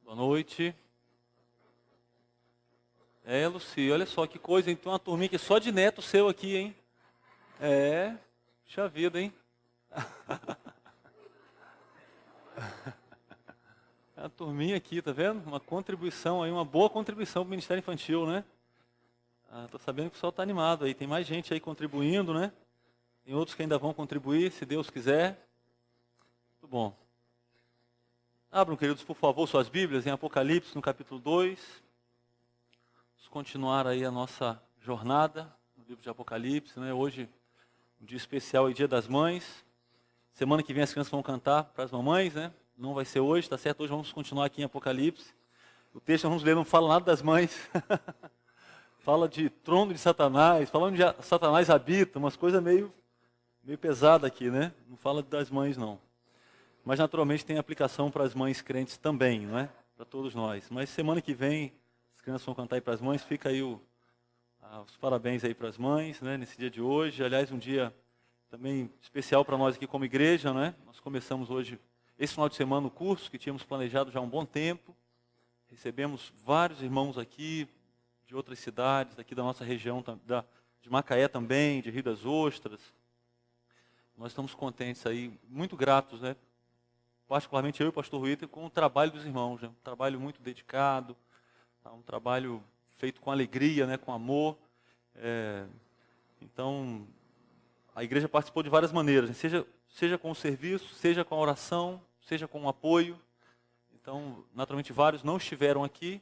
Boa noite. Luci, olha só que coisa, hein? Tem uma turminha aqui só de neto seu aqui, hein? Puxa vida, hein? É uma turminha aqui, tá vendo? Uma contribuição aí, uma boa contribuição para o Ministério Infantil, né? Tô sabendo que o pessoal tá animado aí, tem mais gente aí contribuindo, né? Tem outros que ainda vão contribuir, se Deus quiser. Muito bom. Abram, queridos, por favor, suas Bíblias em Apocalipse, no capítulo 2. Vamos continuar aí a nossa jornada no livro de Apocalipse, né? Hoje, um dia especial, é Dia das Mães. Semana que vem as crianças vão cantar para as mamães, né? Não vai ser hoje, tá certo? Hoje vamos continuar aqui em Apocalipse. O texto que vamos ler não fala nada das mães. Fala de trono de Satanás, fala onde Satanás habita, umas coisas meio pesadas aqui, né? Não fala das mães, não. Mas naturalmente tem aplicação para as mães crentes também, não é? Para todos nós. Mas semana que vem as crianças vão cantar aí para as mães, fica aí os parabéns aí para as mães, né? Nesse dia de hoje. Aliás, um dia também especial para nós aqui como igreja, né? Nós começamos hoje, esse final de semana, o curso que tínhamos planejado já há um bom tempo. Recebemos vários irmãos aqui de outras cidades, daqui da nossa região, de Macaé também, de Rio das Ostras. Nós estamos contentes aí, muito gratos, né? Particularmente eu e o pastor Ruiter, com o trabalho dos irmãos, né? Um trabalho muito dedicado, um trabalho feito com alegria, né? Com amor. Então, a igreja participou de várias maneiras, né? Seja com o serviço, seja com a oração, seja com o apoio. Então, naturalmente, vários não estiveram aqui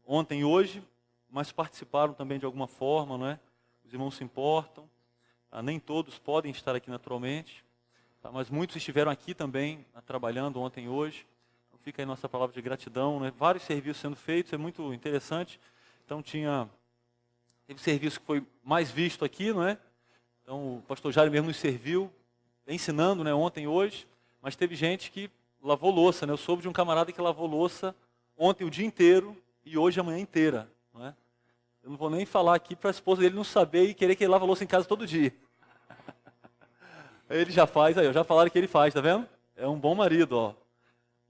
ontem e hoje, mas participaram também de alguma forma, não é? Os irmãos se importam. Nem todos podem estar aqui naturalmente. Mas muitos estiveram aqui também, trabalhando ontem e hoje. Então fica aí nossa palavra de gratidão, né? Vários serviços sendo feitos, é muito interessante. Então teve serviço que foi mais visto aqui, não é? Então o pastor Jair mesmo nos serviu, ensinando, né, ontem e hoje. Mas teve gente que lavou louça, né? Eu soube de um camarada que lavou louça ontem o dia inteiro e hoje a manhã inteira, não é? Eu não vou nem falar aqui para a esposa dele não saber e querer que ele lave louça em casa todo dia. Ele já faz, aí, já falaram que ele faz, tá vendo? É um bom marido, ó.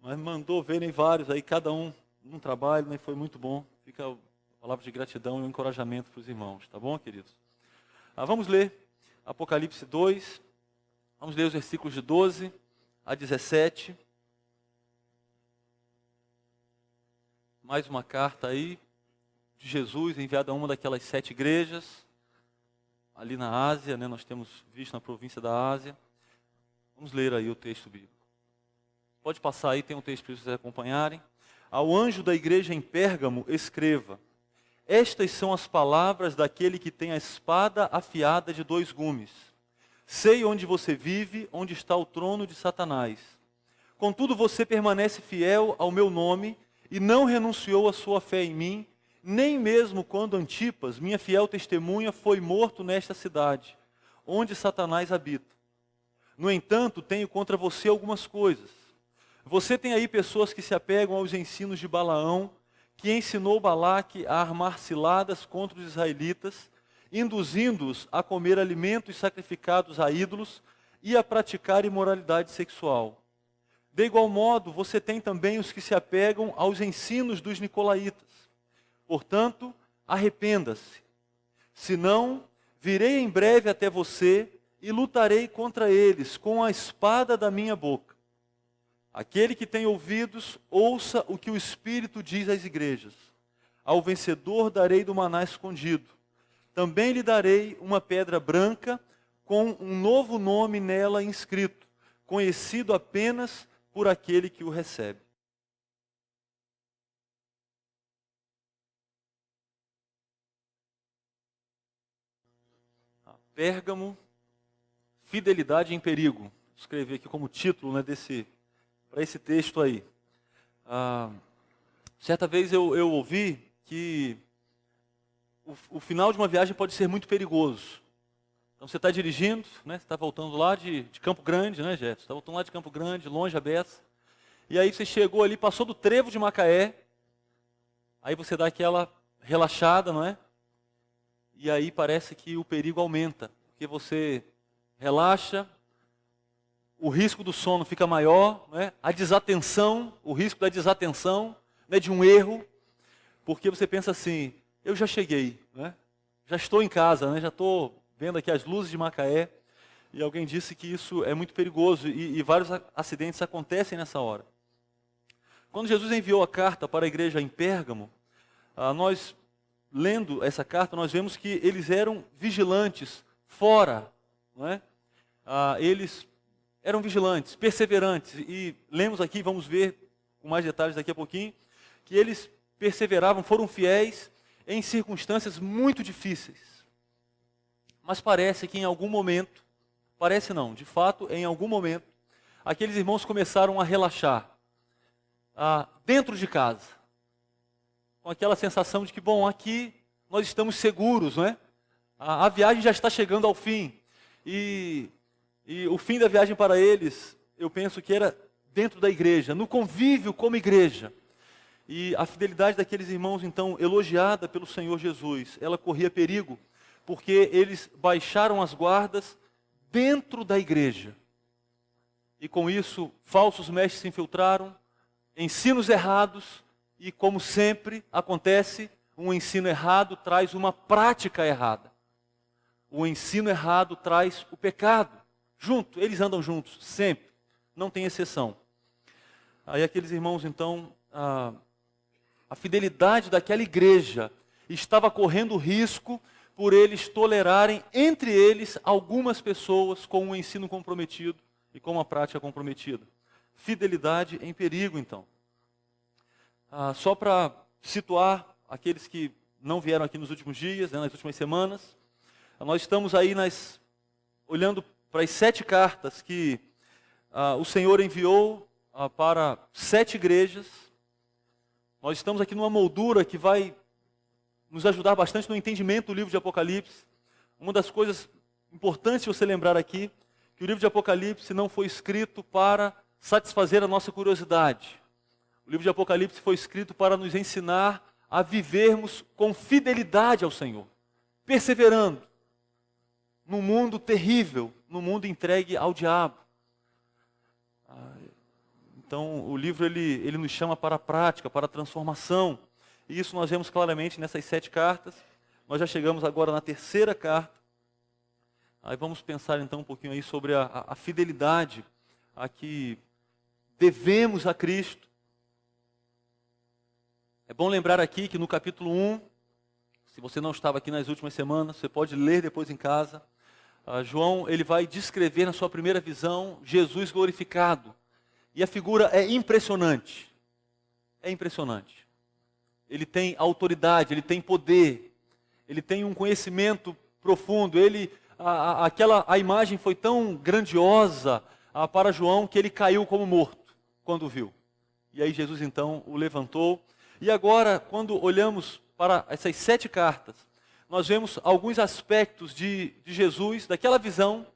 Mas mandou verem vários aí, cada um num trabalho, né? Foi muito bom. Fica a palavra de gratidão e um encorajamento para os irmãos, tá bom, queridos? Vamos ler Apocalipse 2, vamos ler os versículos de 12 a 17. Mais uma carta aí de Jesus, enviada a uma daquelas 7 igrejas. Ali na Ásia, né, nós temos visto na província da Ásia. Vamos ler aí o texto bíblico. Pode passar aí, tem um texto para vocês acompanharem. Ao anjo da igreja em Pérgamo, escreva: estas são as palavras daquele que tem a espada afiada de 2 gumes. Sei onde você vive, onde está o trono de Satanás. Contudo, você permanece fiel ao meu nome e não renunciou à sua fé em mim, nem mesmo quando Antipas, minha fiel testemunha, foi morto nesta cidade, onde Satanás habita. No entanto, tenho contra você algumas coisas. Você tem aí pessoas que se apegam aos ensinos de Balaão, que ensinou Balaque a armar ciladas contra os israelitas, induzindo-os a comer alimentos sacrificados a ídolos e a praticar imoralidade sexual. De igual modo, você tem também os que se apegam aos ensinos dos nicolaítas. Portanto, arrependa-se. Senão, virei em breve até você e lutarei contra eles com a espada da minha boca. Aquele que tem ouvidos, ouça o que o Espírito diz às igrejas. Ao vencedor darei do maná escondido. Também lhe darei uma pedra branca com um novo nome nela inscrito, conhecido apenas por aquele que o recebe. Pérgamo, fidelidade em perigo. Vou escrever aqui como título, né, para esse texto aí. Certa vez eu ouvi que o final de uma viagem pode ser muito perigoso. Então você está dirigindo, né, você está voltando lá de Campo Grande, né, Jefferson? Você está voltando lá de Campo Grande, longe a beça. E aí você chegou ali, passou do trevo de Macaé. Aí você dá aquela relaxada, não é? E aí parece que o perigo aumenta, porque você relaxa, o risco do sono fica maior, né? A desatenção, o risco da desatenção, né, de um erro, porque você pensa assim, eu já cheguei, né? Já estou em casa, né? Já estou vendo aqui as luzes de Macaé, e alguém disse que isso é muito perigoso, e vários acidentes acontecem nessa hora. Quando Jesus enviou a carta para a igreja em Pérgamo, nós, lendo essa carta, nós vemos que eles eram vigilantes fora, não é? Eles eram vigilantes, perseverantes, e lemos aqui, vamos ver com mais detalhes daqui a pouquinho, que eles perseveravam, foram fiéis em circunstâncias muito difíceis. Mas parece que em algum momento, parece não, de fato, em algum momento, aqueles irmãos começaram a relaxar, dentro de casa, com aquela sensação de que, bom, aqui nós estamos seguros, não é? A viagem já está chegando ao fim, e o fim da viagem para eles, eu penso que era dentro da igreja, no convívio como igreja. E a fidelidade daqueles irmãos, então, elogiada pelo Senhor Jesus, ela corria perigo, porque eles baixaram as guardas dentro da igreja. E com isso, falsos mestres se infiltraram, ensinos errados, e como sempre acontece, um ensino errado traz uma prática errada. O ensino errado traz o pecado. Junto, eles andam juntos, sempre, não tem exceção. Aí aqueles irmãos, então, a fidelidade daquela igreja estava correndo risco por eles tolerarem entre eles algumas pessoas com um ensino comprometido e com uma prática comprometida. Fidelidade em perigo, então. Só para situar aqueles que não vieram aqui nos últimos dias, né, nas últimas semanas, nós estamos aí olhando para as 7 cartas que o Senhor enviou para 7 igrejas. Nós estamos aqui numa moldura que vai nos ajudar bastante no entendimento do livro de Apocalipse. Uma das coisas importantes você lembrar aqui, que o livro de Apocalipse não foi escrito para satisfazer a nossa curiosidade. O livro de Apocalipse foi escrito para nos ensinar a vivermos com fidelidade ao Senhor, perseverando num mundo terrível, num mundo entregue ao diabo. Então, o livro ele nos chama para a prática, para a transformação. E isso nós vemos claramente nessas 7 cartas. Nós já chegamos agora na 3ª carta. Aí vamos pensar então um pouquinho aí sobre a fidelidade a que devemos a Cristo. É bom lembrar aqui que no capítulo 1, se você não estava aqui nas últimas semanas, você pode ler depois em casa. João ele vai descrever na sua primeira visão Jesus glorificado. E a figura é impressionante. É impressionante. Ele tem autoridade, ele tem poder, ele tem um conhecimento profundo. A imagem foi tão grandiosa para João que ele caiu como morto quando viu. E aí Jesus então o levantou. E agora, quando olhamos para essas 7 cartas, nós vemos alguns aspectos de Jesus, daquela visão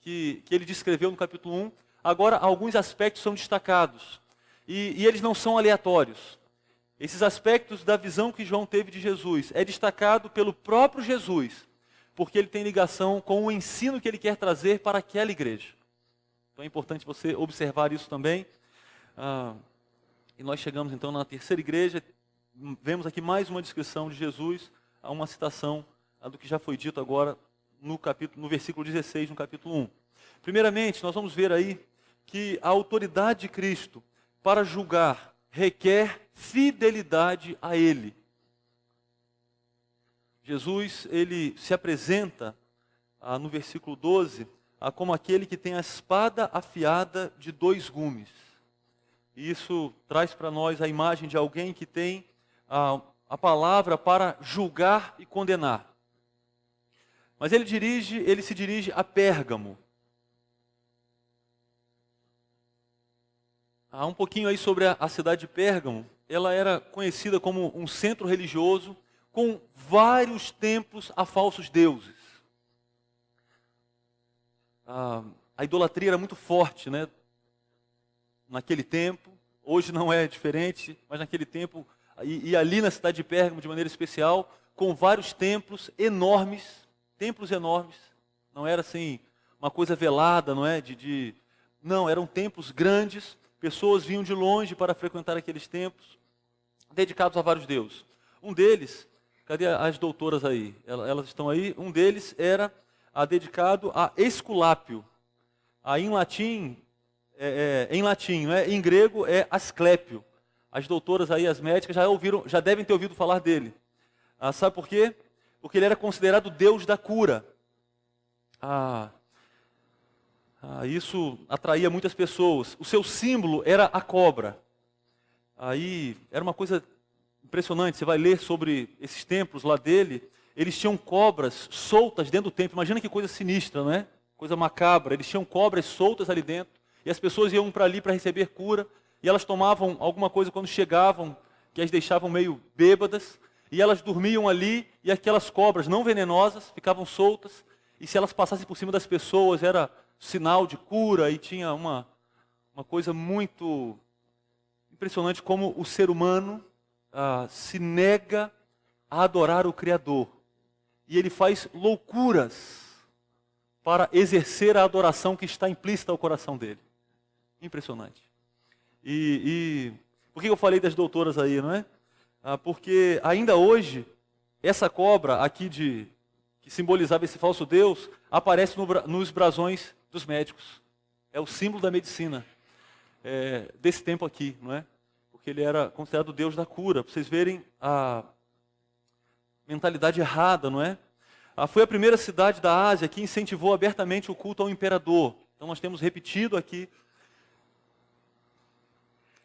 que ele descreveu no capítulo 1. Agora, alguns aspectos são destacados. E eles não são aleatórios. Esses aspectos da visão que João teve de Jesus é destacado pelo próprio Jesus, porque ele tem ligação com o ensino que ele quer trazer para aquela igreja. Então é importante você observar isso também. E nós chegamos então na 3ª igreja, vemos aqui mais uma descrição de Jesus, uma citação do que já foi dito agora no versículo 16, no capítulo 1. Primeiramente, nós vamos ver aí que a autoridade de Cristo para julgar requer fidelidade a Ele. Jesus, ele se apresenta no versículo 12 como aquele que tem a espada afiada de 2 gumes. E isso traz para nós a imagem de alguém que tem a palavra para julgar e condenar. Mas ele se dirige a Pérgamo. Há um pouquinho aí sobre a cidade de Pérgamo. Ela era conhecida como um centro religioso com vários templos a falsos deuses. A idolatria era muito forte, né? Naquele tempo. Hoje não é diferente, mas naquele tempo, e ali na cidade de Pérgamo de maneira especial, com vários templos enormes, não era assim uma coisa velada, não é? Não, eram templos grandes, pessoas vinham de longe para frequentar aqueles templos, dedicados a vários deuses. Um deles, cadê as doutoras aí? Elas estão aí. Um deles era dedicado a Esculápio. Em latim, não é? Em grego é Asclépio. As doutoras aí, as médicas, já devem ter ouvido falar dele. Sabe por quê? Porque ele era considerado o deus da cura. Isso atraía muitas pessoas. O seu símbolo era a cobra. Aí era uma coisa impressionante. Você vai ler sobre esses templos lá dele. Eles tinham cobras soltas dentro do templo. Imagina que coisa sinistra, não é? Coisa macabra. Eles tinham cobras soltas ali dentro. E as pessoas iam para ali para receber cura. E elas tomavam alguma coisa quando chegavam, que as deixavam meio bêbadas. E elas dormiam ali. E aquelas cobras não venenosas ficavam soltas. E se elas passassem por cima das pessoas, era sinal de cura. E tinha uma coisa muito impressionante como o ser humano se nega a adorar o Criador. E ele faz loucuras para exercer a adoração que está implícita ao coração dele. Impressionante. E por que eu falei das doutoras aí, não é? Porque ainda hoje, essa cobra aqui que simbolizava esse falso Deus, aparece nos brasões dos médicos. É o símbolo da medicina desse tempo aqui, não é? Porque ele era considerado o Deus da cura. Para vocês verem a mentalidade errada, não é? Foi a primeira cidade da Ásia que incentivou abertamente o culto ao imperador. Então nós temos repetido aqui.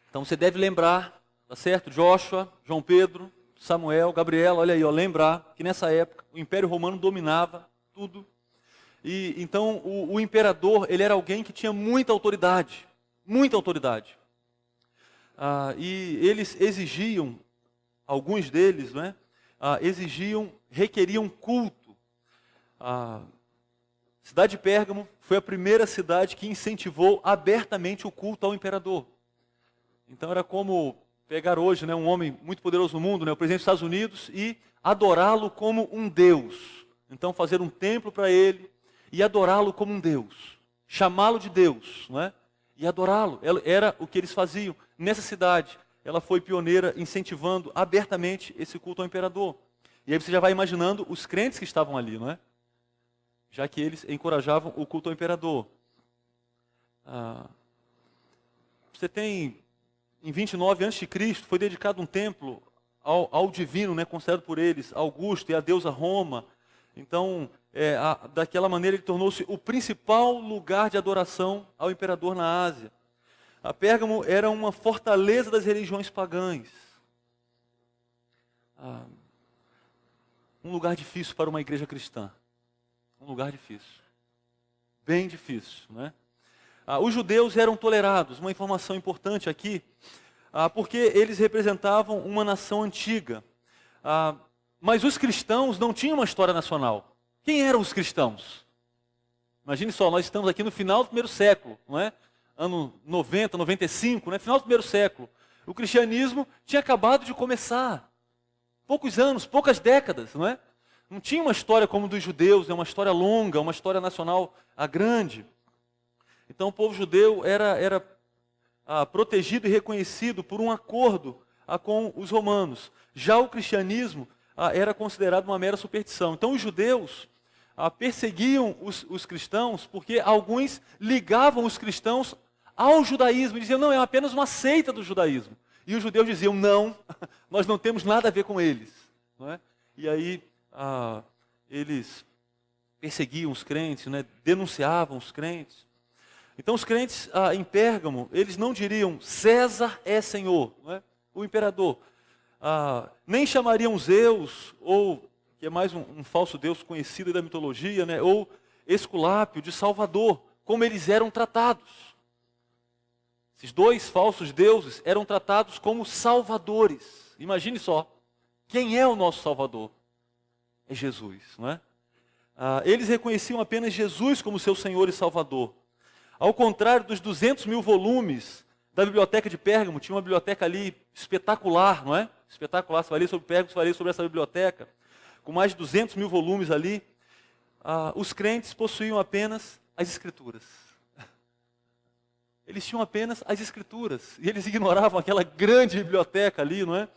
Então você deve lembrar, tá certo? Joshua, João Pedro, Samuel, Gabriel, olha aí, lembrar que nessa época o Império Romano dominava tudo. E então o imperador, ele era alguém que tinha muita autoridade. Muita autoridade. E eles exigiam, alguns deles, não é? Requeriam culto. A cidade de Pérgamo foi a primeira cidade que incentivou abertamente o culto ao imperador. Então era como pegar hoje, né, um homem muito poderoso no mundo, né, o presidente dos Estados Unidos, e adorá-lo como um Deus. Então fazer um templo para ele e adorá-lo como um Deus. Chamá-lo de Deus, não é? E adorá-lo. Era o que eles faziam. Nessa cidade, ela foi pioneira incentivando abertamente esse culto ao imperador. E aí você já vai imaginando os crentes que estavam ali, não é? Já que eles encorajavam o culto ao imperador. Você tem, em 29 a.C., foi dedicado um templo ao divino, né, considerado por eles, Augusto, e a deusa Roma. Então, daquela maneira ele tornou-se o principal lugar de adoração ao imperador na Ásia. A Pérgamo era uma fortaleza das religiões pagãs. Um lugar difícil para uma igreja cristã. Um lugar difícil. Bem difícil, né? Os judeus eram tolerados, uma informação importante aqui, porque eles representavam uma nação antiga. Mas os cristãos não tinham uma história nacional. Quem eram os cristãos? Imagine só, nós estamos aqui no final do primeiro século, não é? Ano 90, 95, né? Final do primeiro século. O cristianismo tinha acabado de começar. Poucos anos, poucas décadas, não é? Não tinha uma história como dos judeus, uma história longa, uma história nacional grande. Então o povo judeu era protegido e reconhecido por um acordo com os romanos. Já o cristianismo era considerado uma mera superstição. Então os judeus perseguiam os cristãos porque alguns ligavam os cristãos ao judaísmo e diziam, não, é apenas uma seita do judaísmo. E os judeus diziam, não, nós não temos nada a ver com eles. Não é? E aí eles perseguiam os crentes, né? Denunciavam os crentes. Então os crentes em Pérgamo, eles não diriam, César é Senhor, não é? O imperador. Nem chamariam Zeus, ou que é mais um falso deus conhecido da mitologia, né? Ou Esculápio, de Salvador, como eles eram tratados. Esses dois falsos deuses eram tratados como salvadores. Imagine só, quem é o nosso Salvador? É Jesus, não é? Eles reconheciam apenas Jesus como seu Senhor e Salvador. Ao contrário dos 200 mil volumes da biblioteca de Pérgamo, tinha uma biblioteca ali espetacular, não é? Espetacular, se falei sobre Pérgamo, se falei sobre essa biblioteca, com mais de 200 mil volumes ali. Os crentes possuíam apenas as Escrituras. Eles tinham apenas as Escrituras, e eles ignoravam aquela grande biblioteca ali, não é?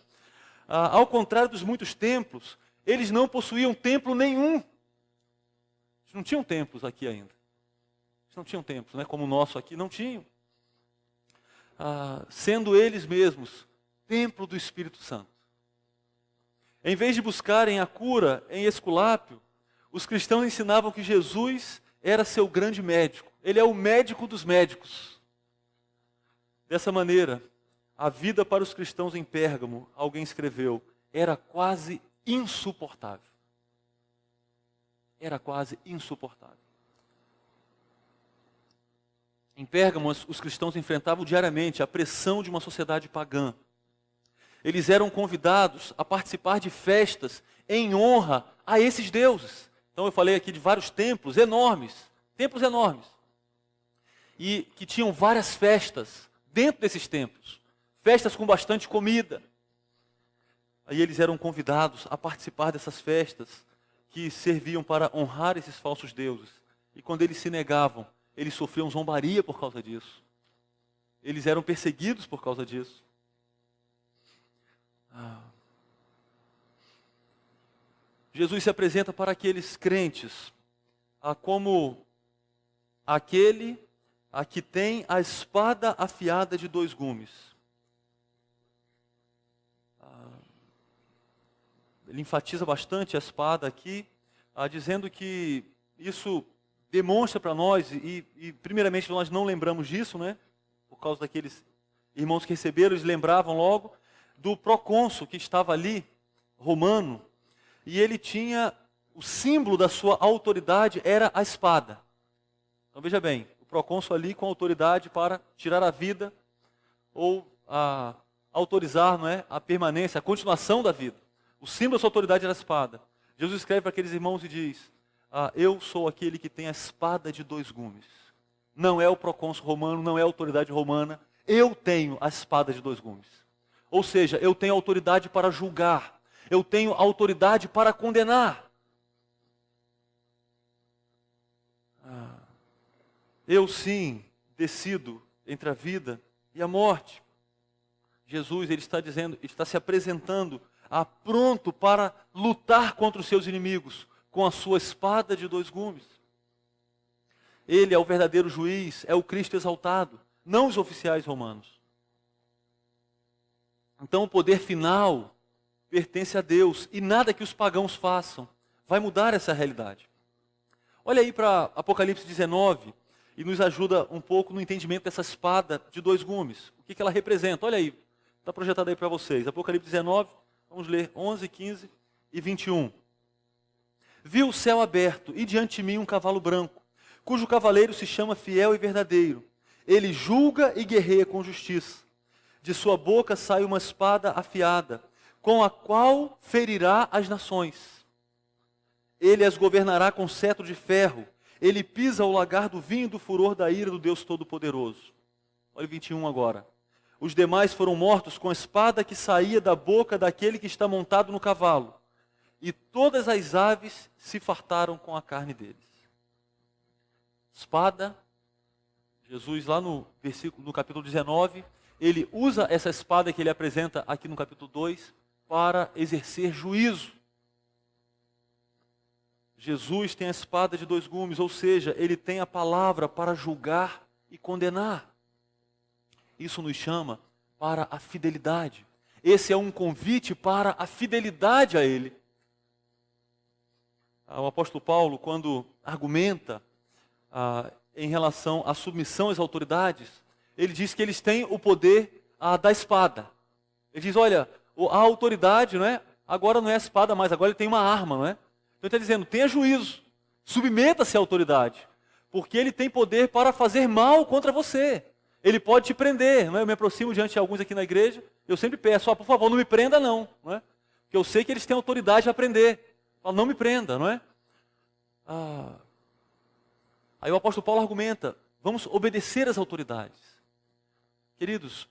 Ao contrário dos muitos templos, eles não possuíam templo nenhum. Eles não tinham templos aqui ainda. Eles não tinham templos, né? Como o nosso aqui, não tinham. Sendo eles mesmos templo do Espírito Santo. Em vez de buscarem a cura em Esculápio, os cristãos ensinavam que Jesus era seu grande médico. Ele é o médico dos médicos. Dessa maneira, a vida para os cristãos em Pérgamo, alguém escreveu, era quase insuportável. Era quase insuportável. Em Pérgamo, os cristãos enfrentavam diariamente a pressão de uma sociedade pagã. Eles eram convidados a participar de festas em honra a esses deuses. Então eu falei aqui de vários templos enormes, e que tinham várias festas dentro desses templos, festas com bastante comida. Aí eles eram convidados a participar dessas festas que serviam para honrar esses falsos deuses. E quando eles se negavam, eles sofriam zombaria por causa disso. Eles eram perseguidos por causa disso. Jesus se apresenta para aqueles crentes como aquele que tem a espada afiada de 2 gumes. Ele enfatiza bastante a espada aqui, dizendo que isso demonstra para nós, e primeiramente nós não lembramos disso, né? Por causa daqueles irmãos que receberam, eles lembravam logo do procônsul que estava ali, romano, e ele tinha, o símbolo da sua autoridade era a espada. Então veja bem, o procônsul ali com autoridade para tirar a vida, ou autorizar, não é, a permanência, a continuação da vida. O símbolo da sua autoridade era a espada. Jesus escreve para aqueles irmãos e diz, eu sou aquele que tem a espada de 2 gumes. Não é o procônsul romano, não é a autoridade romana, eu tenho a espada de 2 gumes. Ou seja, eu tenho autoridade para julgar, eu tenho autoridade para condenar. Eu sim decido entre a vida e a morte. Jesus, ele está dizendo, está se apresentando pronto para lutar contra os seus inimigos com a sua espada de 2 gumes. Ele é o verdadeiro juiz, é o Cristo exaltado, não os oficiais romanos. Então o poder final pertence a Deus e nada que os pagãos façam vai mudar essa realidade. Olha aí para Apocalipse 19 e nos ajuda um pouco no entendimento dessa espada de 2 gumes. O que ela representa? Olha aí, está projetado aí para vocês. Apocalipse 19, vamos ler 11, 15 e 21. Vi o céu aberto e diante de mim um cavalo branco, cujo cavaleiro se chama Fiel e Verdadeiro. Ele julga e guerreia com justiça. De sua boca sai uma espada afiada, com a qual ferirá as nações. Ele as governará com cetro de ferro. Ele pisa o lagar do vinho do furor da ira do Deus Todo-Poderoso. Olha o 21 agora. Os demais foram mortos com a espada que saía da boca daquele que está montado no cavalo. E todas as aves se fartaram com a carne deles. Espada, Jesus lá no capítulo 19, ele usa essa espada que ele apresenta aqui no capítulo 2 para exercer juízo. Jesus tem a espada de 2 gumes, ou seja, ele tem a palavra para julgar e condenar. Isso nos chama para a fidelidade. Esse é um convite para a fidelidade a ele. O apóstolo Paulo, quando argumenta em relação à submissão às autoridades, ele diz que eles têm o poder da espada. Ele diz, olha, a autoridade, não é? Agora não é a espada mais, agora ele tem uma arma, não é? Então ele está dizendo, tenha juízo, submeta-se à autoridade, porque ele tem poder para fazer mal contra você. Ele pode te prender, não é? Eu me aproximo diante de alguns aqui na igreja, eu sempre peço, por favor, não me prenda não, não é? Porque eu sei que eles têm autoridade a prender. Falo, não me prenda, não é? Aí o apóstolo Paulo argumenta, vamos obedecer às autoridades. Queridos,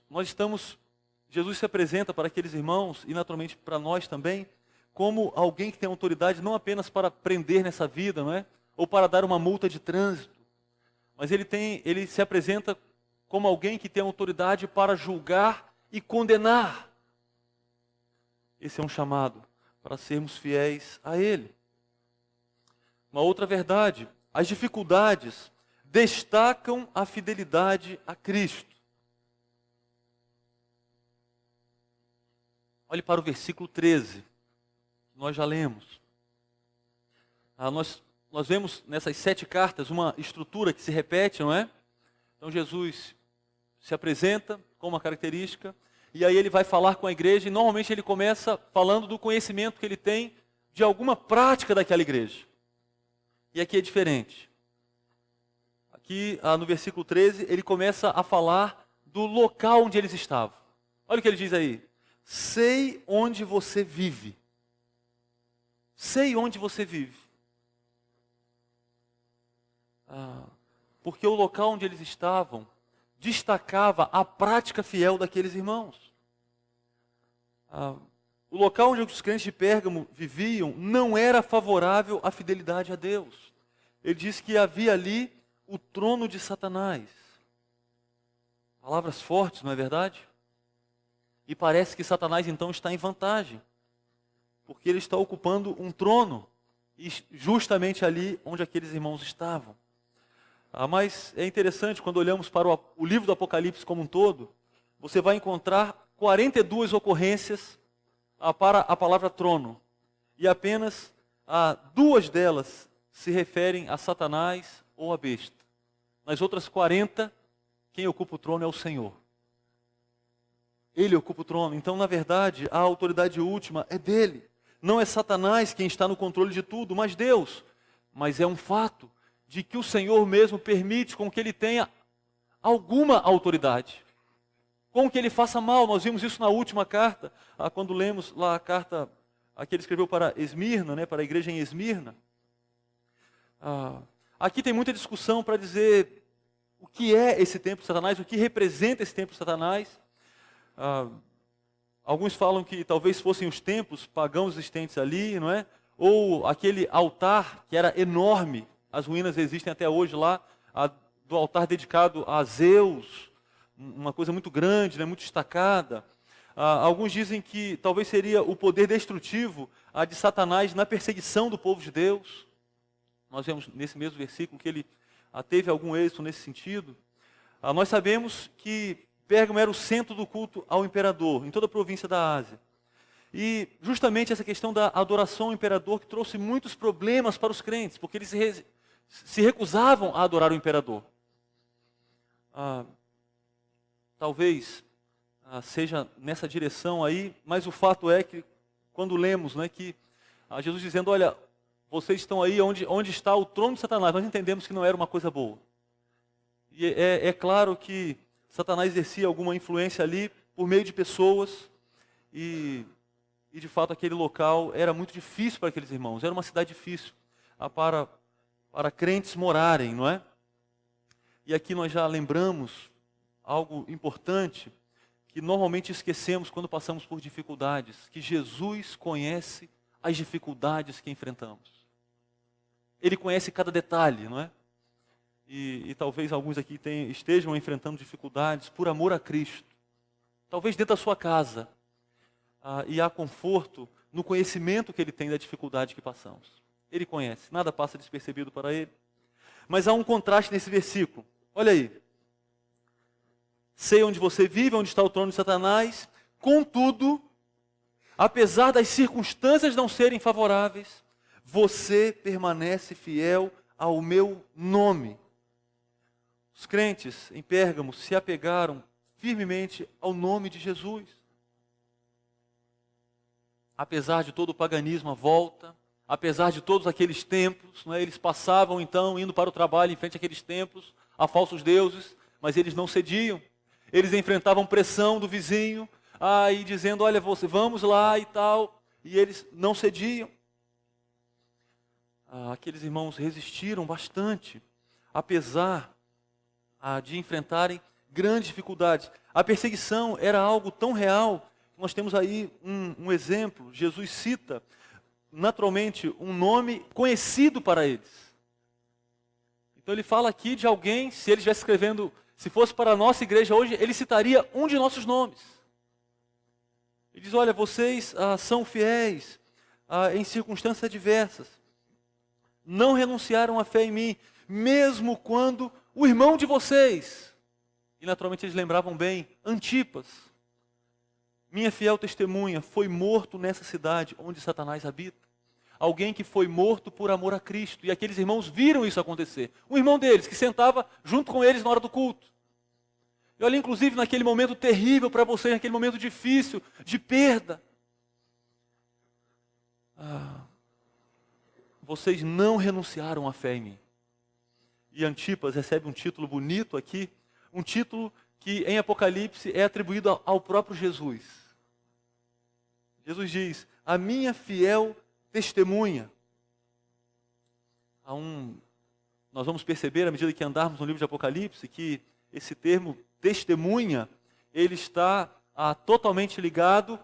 Jesus se apresenta para aqueles irmãos, e naturalmente para nós também, como alguém que tem autoridade não apenas para prender nessa vida, não é? Ou para dar uma multa de trânsito, mas ele se apresenta como alguém que tem autoridade para julgar e condenar. Esse é um chamado para sermos fiéis a Ele. Uma outra verdade, as dificuldades destacam a fidelidade a Cristo. Olhe para o versículo 13, que nós já lemos. Nós vemos nessas 7 cartas uma estrutura que se repete, não é? Então Jesus se apresenta com uma característica, e aí ele vai falar com a igreja, e normalmente ele começa falando do conhecimento que ele tem de alguma prática daquela igreja. E aqui é diferente. Aqui no versículo 13, ele começa a falar do local onde eles estavam. Olha o que ele diz aí. Sei onde você vive. Sei onde você vive. Porque o local onde eles estavam destacava a prática fiel daqueles irmãos. O local onde os crentes de Pérgamo viviam não era favorável à fidelidade a Deus. Ele diz que havia ali o trono de Satanás. Palavras fortes, não é verdade? E parece que Satanás então está em vantagem, porque ele está ocupando um trono, justamente ali onde aqueles irmãos estavam. Mas é interessante, quando olhamos para o livro do Apocalipse como um todo, você vai encontrar 42 ocorrências para a palavra trono. E apenas 2 delas se referem a Satanás ou a besta. Nas outras 40, quem ocupa o trono é o Senhor. Ele ocupa o trono. Então, na verdade, a autoridade última é dele. Não é Satanás quem está no controle de tudo, mas Deus. Mas é um fato de que o Senhor mesmo permite com que ele tenha alguma autoridade, com que ele faça mal. Nós vimos isso na última carta, quando lemos lá a carta que ele escreveu para Esmirna, né, para a igreja em Esmirna. Aqui tem muita discussão para dizer o que é esse templo de Satanás, o que representa esse templo de Satanás. Alguns falam que talvez fossem os templos pagãos existentes ali, não é? Ou aquele altar que era enorme. As ruínas existem até hoje lá, do altar dedicado a Zeus, uma coisa muito grande, né, muito destacada. Alguns dizem que talvez seria o poder destrutivo de Satanás na perseguição do povo de Deus. Nós vemos nesse mesmo versículo que ele teve algum êxito nesse sentido. Nós sabemos que Pérgamo era o centro do culto ao imperador, em toda a província da Ásia. E justamente essa questão da adoração ao imperador que trouxe muitos problemas para os crentes, porque eles se recusavam a adorar o imperador. Talvez seja nessa direção aí, mas o fato é que, quando lemos, né, que Jesus dizendo, olha, vocês estão aí onde está o trono de Satanás, nós entendemos que não era uma coisa boa. E é claro que Satanás exercia alguma influência ali por meio de pessoas, e de fato aquele local era muito difícil para aqueles irmãos, era uma cidade difícil para crentes morarem, não é? E aqui nós já lembramos algo importante, que normalmente esquecemos quando passamos por dificuldades, que Jesus conhece as dificuldades que enfrentamos. Ele conhece cada detalhe, não é? E talvez alguns aqui estejam enfrentando dificuldades por amor a Cristo. Talvez dentro da sua casa. E há conforto no conhecimento que ele tem da dificuldade que passamos. Ele conhece, nada passa despercebido para ele. Mas há um contraste nesse versículo. Olha aí. Sei onde você vive, onde está o trono de Satanás. Contudo, apesar das circunstâncias não serem favoráveis, você permanece fiel ao meu nome. Os crentes em Pérgamo se apegaram firmemente ao nome de Jesus. Apesar de todo o paganismo à volta, apesar de todos aqueles templos, não é? Eles passavam então, indo para o trabalho em frente àqueles templos, a falsos deuses, mas eles não cediam. Eles enfrentavam pressão do vizinho, e dizendo, olha, vamos lá e tal, e eles não cediam. Aqueles irmãos resistiram bastante, apesar de enfrentarem grandes dificuldades. A perseguição era algo tão real. Nós temos aí um exemplo. Jesus cita, naturalmente, um nome conhecido para eles. Então ele fala aqui de alguém, se ele estivesse escrevendo Se fosse para a nossa igreja hoje, ele citaria um de nossos nomes. Ele diz, olha, vocês são fiéis em circunstâncias diversas. Não renunciaram à fé em mim, mesmo quando o irmão de vocês, e naturalmente eles lembravam bem, Antipas, minha fiel testemunha, foi morto nessa cidade onde Satanás habita. Alguém que foi morto por amor a Cristo. E aqueles irmãos viram isso acontecer. Um irmão deles, que sentava junto com eles na hora do culto. E olha, inclusive, naquele momento terrível para vocês, naquele momento difícil, de perda. Vocês não renunciaram à fé em mim. E Antipas recebe um título bonito aqui. Um título que em Apocalipse é atribuído ao próprio Jesus. Jesus diz, a minha fiel testemunha. Nós vamos perceber, à medida que andarmos no livro de Apocalipse, que esse termo testemunha, ele está totalmente ligado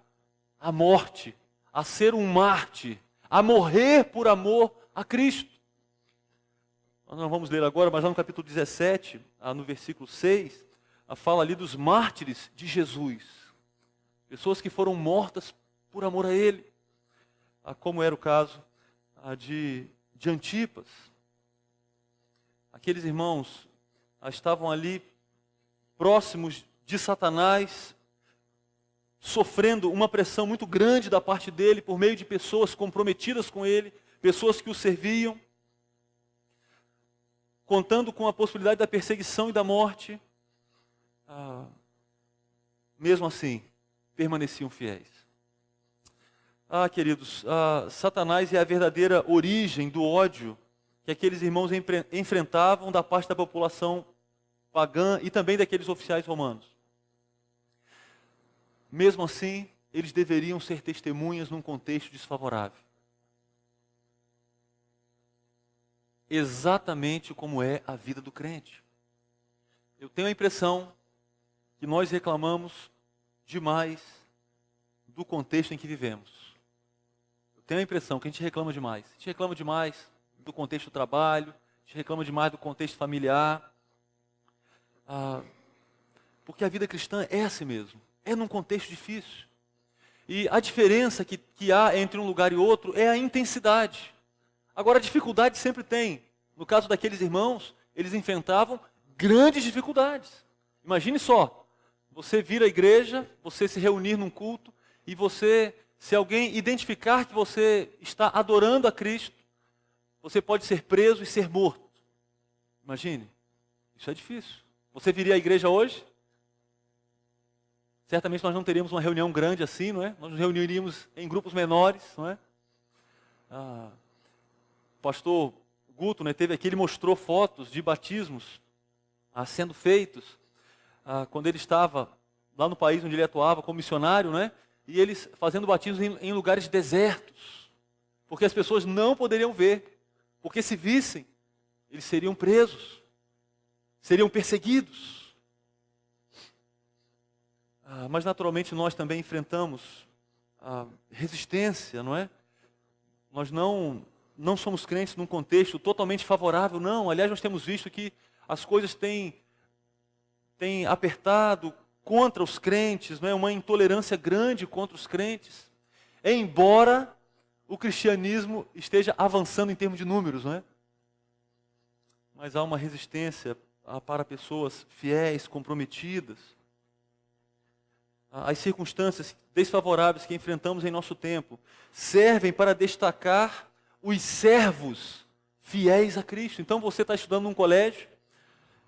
à morte, a ser um mártir, a morrer por amor a Cristo. Nós não vamos ler agora, mas lá no capítulo 17, no versículo 6, fala ali dos mártires de Jesus. Pessoas que foram mortas por amor a Ele. Como era o caso de Antipas. Aqueles irmãos estavam ali próximos de Satanás, sofrendo uma pressão muito grande da parte dele, por meio de pessoas comprometidas com ele, pessoas que o serviam, contando com a possibilidade da perseguição e da morte. Mesmo assim, permaneciam fiéis. Queridos, Satanás é a verdadeira origem do ódio que aqueles irmãos enfrentavam da parte da população pagã e também daqueles oficiais romanos. Mesmo assim, eles deveriam ser testemunhas num contexto desfavorável. Exatamente como é a vida do crente. Eu tenho a impressão que nós reclamamos demais do contexto em que vivemos. Tenho a impressão que a gente reclama demais. A gente reclama demais do contexto do trabalho, a gente reclama demais do contexto familiar. Porque a vida cristã é assim mesmo. É num contexto difícil. E a diferença que há entre um lugar e outro é a intensidade. Agora, a dificuldade sempre tem. No caso daqueles irmãos, eles enfrentavam grandes dificuldades. Imagine só, você vir à igreja, você se reunir num culto e você... Se alguém identificar que você está adorando a Cristo, você pode ser preso e ser morto. Imagine, isso é difícil. Você viria à igreja hoje? Certamente nós não teríamos uma reunião grande assim, não é? Nós nos reuniríamos em grupos menores, não é? O pastor Guto, né, teve aqui, ele mostrou fotos de batismos sendo feitos quando ele estava lá no país onde ele atuava como missionário, né? E eles fazendo batismos em lugares desertos, porque as pessoas não poderiam ver, porque se vissem, eles seriam presos, seriam perseguidos. Mas naturalmente nós também enfrentamos resistência, não é? Nós não somos crentes num contexto totalmente favorável, não. Aliás, nós temos visto que as coisas têm apertado contra os crentes, não é? Uma intolerância grande contra os crentes, embora o cristianismo esteja avançando em termos de números, não é? Mas há uma resistência para pessoas fiéis, comprometidas. As circunstâncias desfavoráveis que enfrentamos em nosso tempo servem para destacar os servos fiéis a Cristo. Então você está estudando num colégio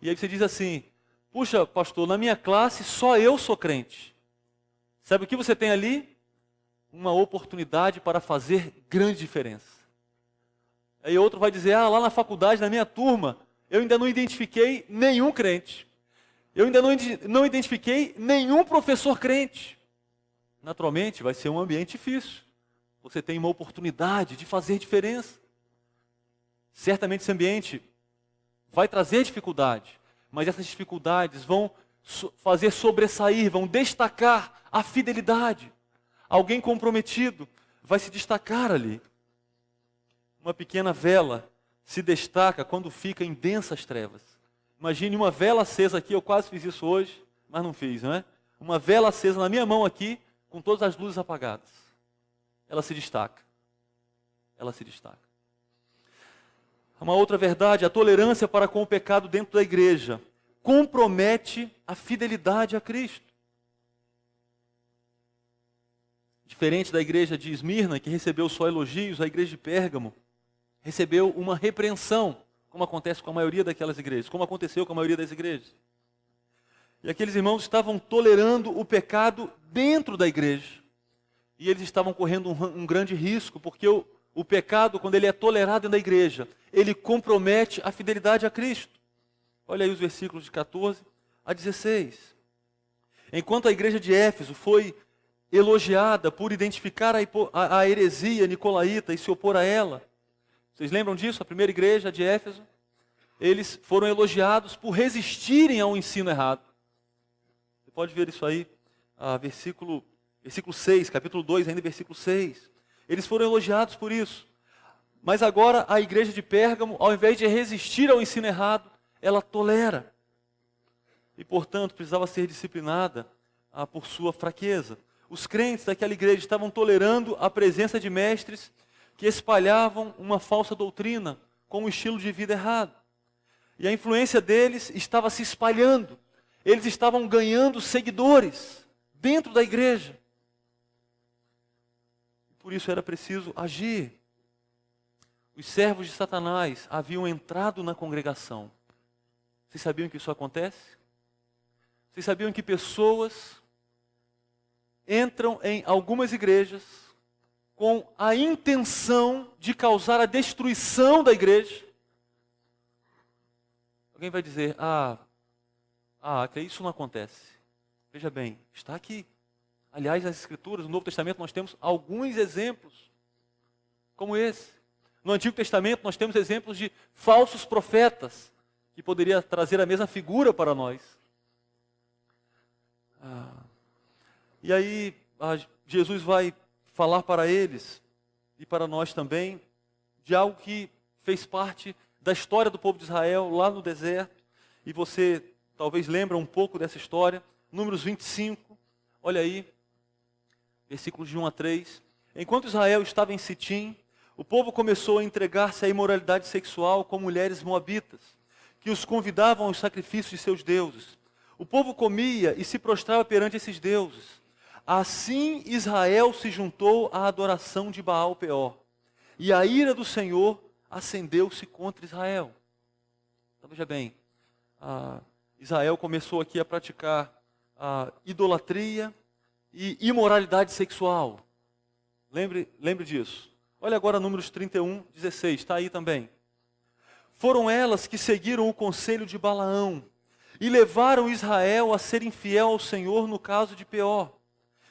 e aí você diz assim: puxa, pastor, na minha classe só eu sou crente. Sabe o que você tem ali? Uma oportunidade para fazer grande diferença. Aí outro vai dizer: lá na faculdade, na minha turma, eu ainda não identifiquei nenhum crente. Eu ainda não identifiquei nenhum professor crente. Naturalmente, vai ser um ambiente difícil. Você tem uma oportunidade de fazer diferença. Certamente esse ambiente vai trazer dificuldade. Mas essas dificuldades vão fazer sobressair, vão destacar a fidelidade. Alguém comprometido vai se destacar ali. Uma pequena vela se destaca quando fica em densas trevas. Imagine uma vela acesa aqui, eu quase fiz isso hoje, mas não fiz, não é? Uma vela acesa na minha mão aqui, com todas as luzes apagadas. Ela se destaca. Ela se destaca. Uma outra verdade, a tolerância para com o pecado dentro da igreja compromete a fidelidade a Cristo. Diferente da igreja de Esmirna, que recebeu só elogios, a igreja de Pérgamo recebeu uma repreensão, como acontece com a maioria daquelas igrejas, como aconteceu com a maioria das igrejas. E aqueles irmãos estavam tolerando o pecado dentro da igreja. E eles estavam correndo um grande risco, porque o pecado, quando ele é tolerado dentro da igreja, ele compromete a fidelidade a Cristo. Olha aí os versículos de 14 a 16. Enquanto a igreja de Éfeso foi elogiada por identificar a heresia nicolaíta e se opor a ela. Vocês lembram disso? A primeira igreja de Éfeso, eles foram elogiados por resistirem ao ensino errado. Você pode ver isso aí, versículo 6, capítulo 2, ainda versículo 6. Eles foram elogiados por isso. Mas agora a igreja de Pérgamo, ao invés de resistir ao ensino errado, ela tolera. E, portanto, precisava ser disciplinada por sua fraqueza. Os crentes daquela igreja estavam tolerando a presença de mestres que espalhavam uma falsa doutrina com um estilo de vida errado. E a influência deles estava se espalhando. Eles estavam ganhando seguidores dentro da igreja. Por isso era preciso agir. Os servos de Satanás haviam entrado na congregação. Vocês sabiam que isso acontece? Vocês sabiam que pessoas entram em algumas igrejas com a intenção de causar a destruição da igreja? Alguém vai dizer, que isso não acontece. Veja bem, está aqui. Aliás, nas Escrituras, no Novo Testamento, nós temos alguns exemplos como esse. No Antigo Testamento, nós temos exemplos de falsos profetas, que poderia trazer a mesma figura para nós. E aí, Jesus vai falar para eles, e para nós também, de algo que fez parte da história do povo de Israel, lá no deserto. E você talvez lembra um pouco dessa história. Números 25, olha aí, versículos de 1 a 3. Enquanto Israel estava em Sitim, o povo começou a entregar-se à imoralidade sexual com mulheres moabitas, que os convidavam aos sacrifícios de seus deuses. O povo comia e se prostrava perante esses deuses. Assim Israel se juntou à adoração de Baal-Peor. E a ira do Senhor acendeu-se contra Israel. Então, veja bem, Israel começou aqui a praticar idolatria e imoralidade sexual. Lembre disso. Olha agora Números 31, 16, está aí também. Foram elas que seguiram o conselho de Balaão e levaram Israel a ser infiel ao Senhor no caso de Peor,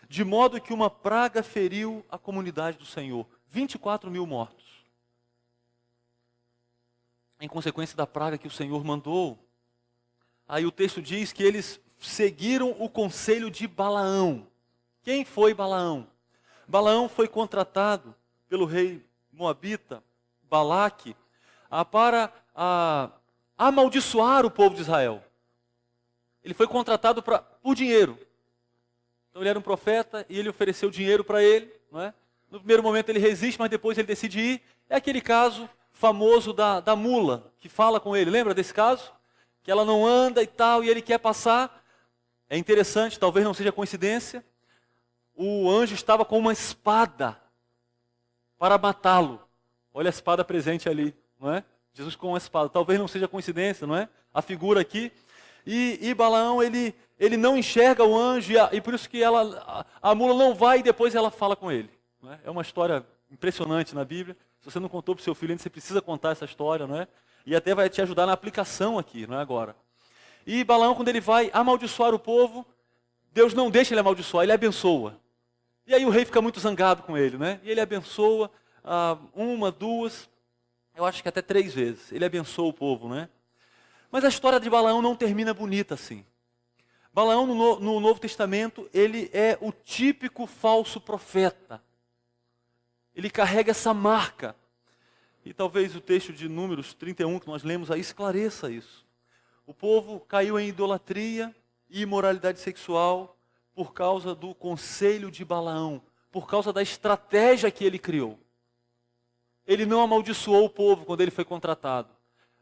de modo que uma praga feriu a comunidade do Senhor. 24 mil mortos. Em consequência da praga que o Senhor mandou. Aí o texto diz que eles seguiram o conselho de Balaão. Quem foi Balaão? Balaão foi contratado pelo rei moabita, Balaque, para amaldiçoar o povo de Israel. Ele foi contratado por dinheiro. Então ele era um profeta e ele ofereceu dinheiro para ele. Não é? No primeiro momento ele resiste, mas depois ele decide ir. É aquele caso famoso da mula, que fala com ele. Lembra desse caso? Que ela não anda e tal, e ele quer passar. É interessante, talvez não seja coincidência. O anjo estava com uma espada para matá-lo. Olha a espada presente ali, não é? Jesus com uma espada. Talvez não seja coincidência, não é? A figura aqui. E Balaão, ele não enxerga o anjo, e por isso que a mula não vai e depois ela fala com ele. Não é? É uma história impressionante na Bíblia. Se você não contou para o seu filho ainda, você precisa contar essa história, não é? E até vai te ajudar na aplicação aqui, não é agora. E Balaão, quando ele vai amaldiçoar o povo, Deus não deixa ele amaldiçoar, ele abençoa. E aí o rei fica muito zangado com ele, né? E ele abençoa uma, duas, eu acho que até 3 vezes. Ele abençoa o povo, né? Mas a história de Balaão não termina bonita assim. Balaão no Novo Testamento, ele é o típico falso profeta. Ele carrega essa marca. E talvez o texto de Números 31 que nós lemos aí esclareça isso. O povo caiu em idolatria e imoralidade sexual por causa do conselho de Balaão, por causa da estratégia que ele criou. Ele não amaldiçoou o povo quando ele foi contratado,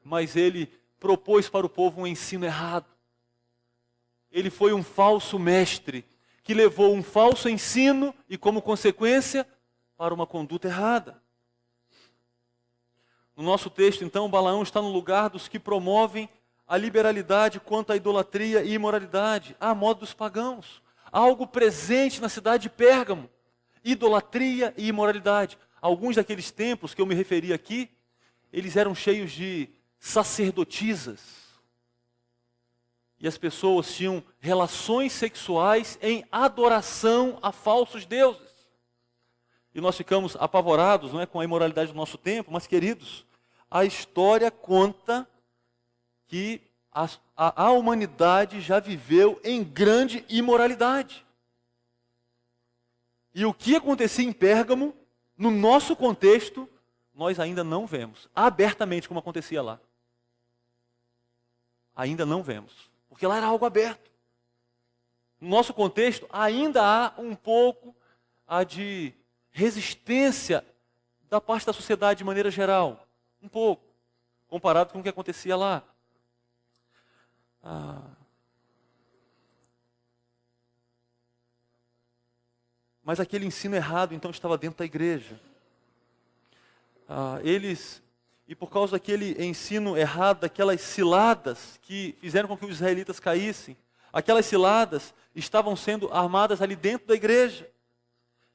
mas ele propôs para o povo um ensino errado. Ele foi um falso mestre, que levou um falso ensino e, como consequência, para uma conduta errada. No nosso texto, então, Balaão está no lugar dos que promovem a liberalidade quanto à idolatria e imoralidade, à modo dos pagãos. Algo presente na cidade de Pérgamo, idolatria e imoralidade. Alguns daqueles templos que eu me referi aqui, eles eram cheios de sacerdotisas. E as pessoas tinham relações sexuais em adoração a falsos deuses. E nós ficamos apavorados, não é, com a imoralidade do nosso tempo, mas, queridos, a história conta que a humanidade já viveu em grande imoralidade. E o que acontecia em Pérgamo, no nosso contexto, nós ainda não vemos abertamente como acontecia lá. Ainda não vemos, porque lá era algo aberto. No nosso contexto, ainda há um pouco de resistência da parte da sociedade de maneira geral. Um pouco, comparado com o que acontecia lá. Mas aquele ensino errado, então, estava dentro da igreja. E por causa daquele ensino errado, daquelas ciladas que fizeram com que os israelitas caíssem, aquelas ciladas estavam sendo armadas ali dentro da igreja.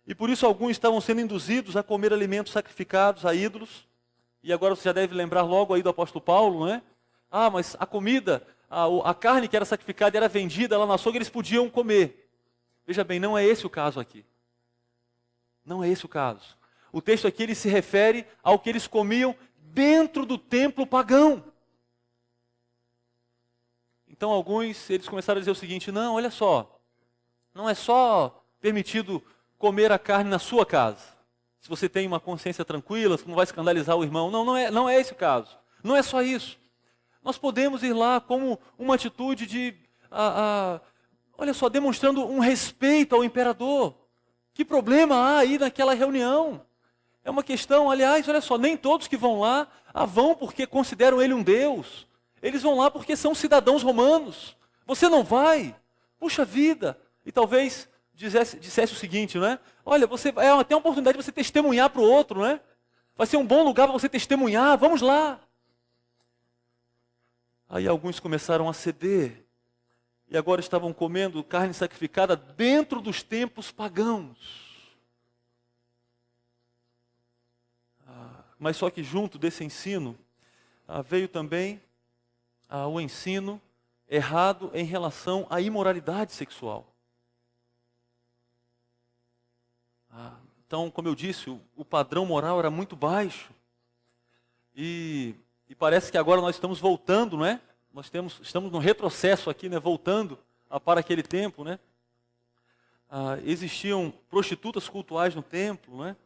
E por isso alguns estavam sendo induzidos a comer alimentos sacrificados a ídolos. E agora você já deve lembrar logo aí do apóstolo Paulo, não é? Mas a comida, a carne que era sacrificada era vendida lá no açougue, eles podiam comer. Veja bem, não é esse o caso aqui. Não é esse o caso. O texto aqui ele se refere ao que eles comiam dentro do templo pagão. Então alguns, eles começaram a dizer o seguinte: não, olha só, não é só permitido comer a carne na sua casa. Se você tem uma consciência tranquila, você não vai escandalizar o irmão. Não é esse o caso. Não é só isso. Nós podemos ir lá como uma atitude de, olha só, demonstrando um respeito ao imperador. Que problema há aí naquela reunião? É uma questão, aliás, olha só, nem todos que vão lá, vão porque consideram ele um deus. Eles vão lá porque são cidadãos romanos. Você não vai? Puxa vida! E talvez dissesse o seguinte, não é? Olha, você tem a oportunidade de você testemunhar para o outro, não é? Vai ser um bom lugar para você testemunhar, vamos lá. Aí alguns começaram a ceder. E agora estavam comendo carne sacrificada dentro dos templos pagãos. Mas só que junto desse ensino, veio também o ensino errado em relação à imoralidade sexual. Então, como eu disse, o padrão moral era muito baixo. E parece que agora nós estamos voltando, não é? Estamos no retrocesso aqui, né? Voltando para aquele tempo, né? Existiam prostitutas cultuais no templo, né?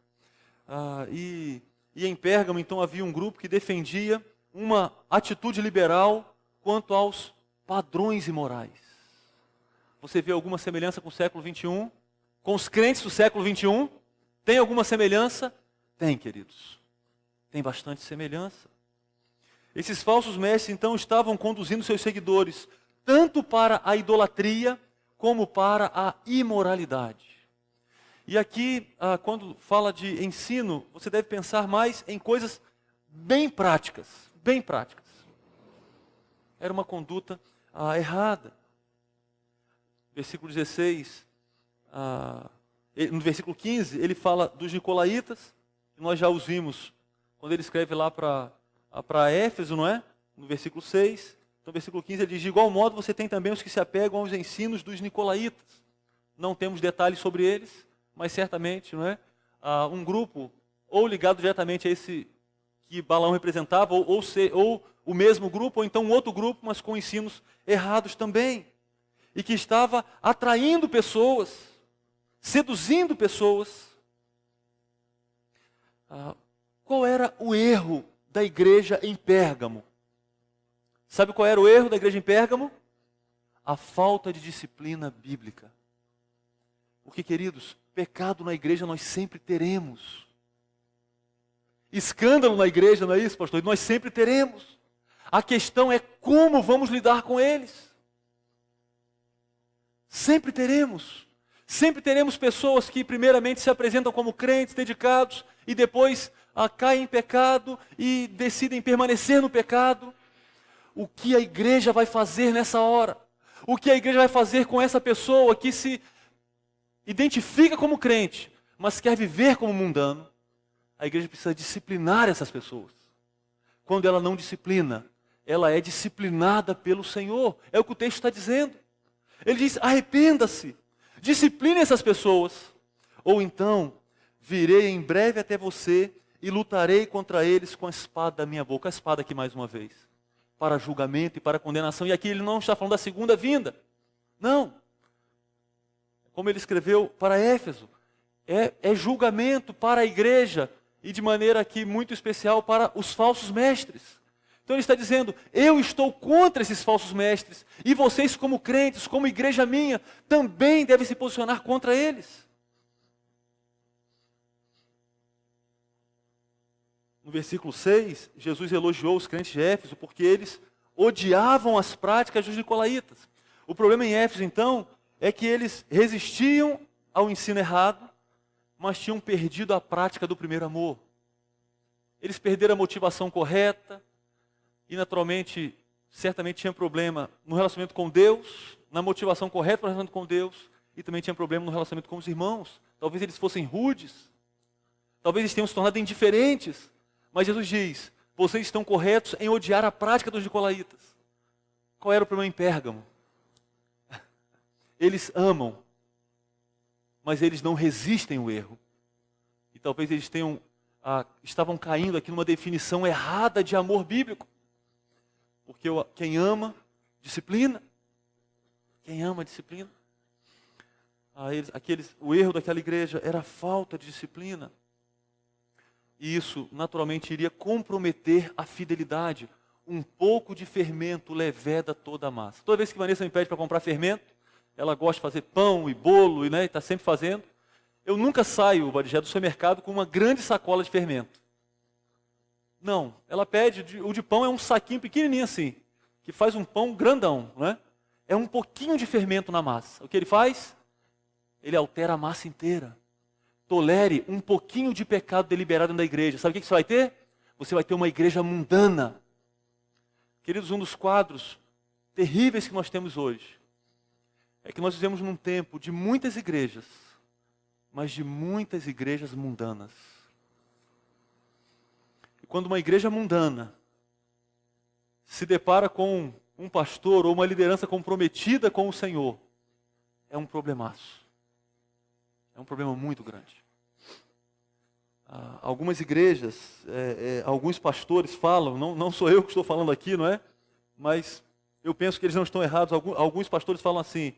E em Pérgamo, então, havia um grupo que defendia uma atitude liberal quanto aos padrões imorais. Você vê alguma semelhança com o século 21? Com os crentes do século 21? Tem alguma semelhança? Tem, queridos. Tem bastante semelhança. Esses falsos mestres, então, estavam conduzindo seus seguidores tanto para a idolatria como para a imoralidade. E aqui, quando fala de ensino, você deve pensar mais em coisas bem práticas. Bem práticas. Era uma conduta errada. Versículo 16, no versículo 15, ele fala dos nicolaítas, que nós já os vimos quando ele escreve lá para Éfeso, não é? No versículo 6. Então, no versículo 15, ele diz: de igual modo, você tem também os que se apegam aos ensinos dos nicolaítas. Não temos detalhes sobre eles, mas certamente, não é? Um grupo, ou ligado diretamente a esse que Balaão representava, ou o mesmo grupo, ou então um outro grupo, mas com ensinos errados também. E que estava atraindo pessoas, seduzindo pessoas. Qual era o erro da igreja em Pérgamo? Sabe qual era o erro da igreja em Pérgamo? A falta de disciplina bíblica. Porque, queridos, pecado na igreja nós sempre teremos. Escândalo na igreja, não é isso, pastor? Nós sempre teremos. A questão é como vamos lidar com eles. Sempre teremos. Sempre teremos pessoas que primeiramente se apresentam como crentes, dedicados, e depois caem em pecado e decidem permanecer no pecado. O que a igreja vai fazer nessa hora? O que a igreja vai fazer com essa pessoa que se identifica como crente, mas quer viver como mundano? A igreja precisa disciplinar essas pessoas. Quando ela não disciplina, ela é disciplinada pelo Senhor. É o que o texto está dizendo. Ele diz: arrependa-se, discipline essas pessoas, ou então virei em breve até você e lutarei contra eles com a espada da minha boca. A espada aqui mais uma vez, para julgamento e para condenação. E aqui ele não está falando da segunda vinda. Não. Como ele escreveu para Éfeso, é julgamento para a igreja e de maneira aqui muito especial para os falsos mestres. Então ele está dizendo: eu estou contra esses falsos mestres e vocês como crentes, como igreja minha, também devem se posicionar contra eles. No versículo 6, Jesus elogiou os crentes de Éfeso porque eles odiavam as práticas dos nicolaítas. O problema em Éfeso, então, é que eles resistiam ao ensino errado, mas tinham perdido a prática do primeiro amor. Eles perderam a motivação correta e, naturalmente, certamente tinham problema no relacionamento com Deus, na motivação correta para o relacionamento com Deus, e também tinha problema no relacionamento com os irmãos. Talvez eles fossem rudes, talvez eles tenham se tornado indiferentes, mas Jesus diz: vocês estão corretos em odiar a prática dos nicolaítas. Qual era o problema em Pérgamo? Eles amam, mas eles não resistem ao erro. E talvez eles estavam caindo aqui numa definição errada de amor bíblico. Porque quem ama, disciplina. Quem ama, disciplina. O erro daquela igreja era a falta de disciplina. E isso, naturalmente, iria comprometer a fidelidade. Um pouco de fermento leveda toda a massa. Toda vez que Vanessa me pede para comprar fermento, ela gosta de fazer pão e bolo, e está sempre fazendo. Eu nunca saio, Barigé, do supermercado com uma grande sacola de fermento. Não, ela pede, o de pão é um saquinho pequenininho assim, que faz um pão grandão, não é? É um pouquinho de fermento na massa. O que ele faz? Ele altera a massa inteira. Tolere um pouquinho de pecado deliberado na igreja. Sabe o que você vai ter? Você vai ter uma igreja mundana. Queridos, um dos quadros terríveis que nós temos hoje é que nós vivemos num tempo de muitas igrejas, mas de muitas igrejas mundanas. E quando uma igreja mundana se depara com um pastor ou uma liderança comprometida com o Senhor, é um problemaço. É um problema muito grande. Algumas igrejas, alguns pastores falam, não sou eu que estou falando aqui, não é? Mas eu penso que eles não estão errados. Alguns pastores falam assim: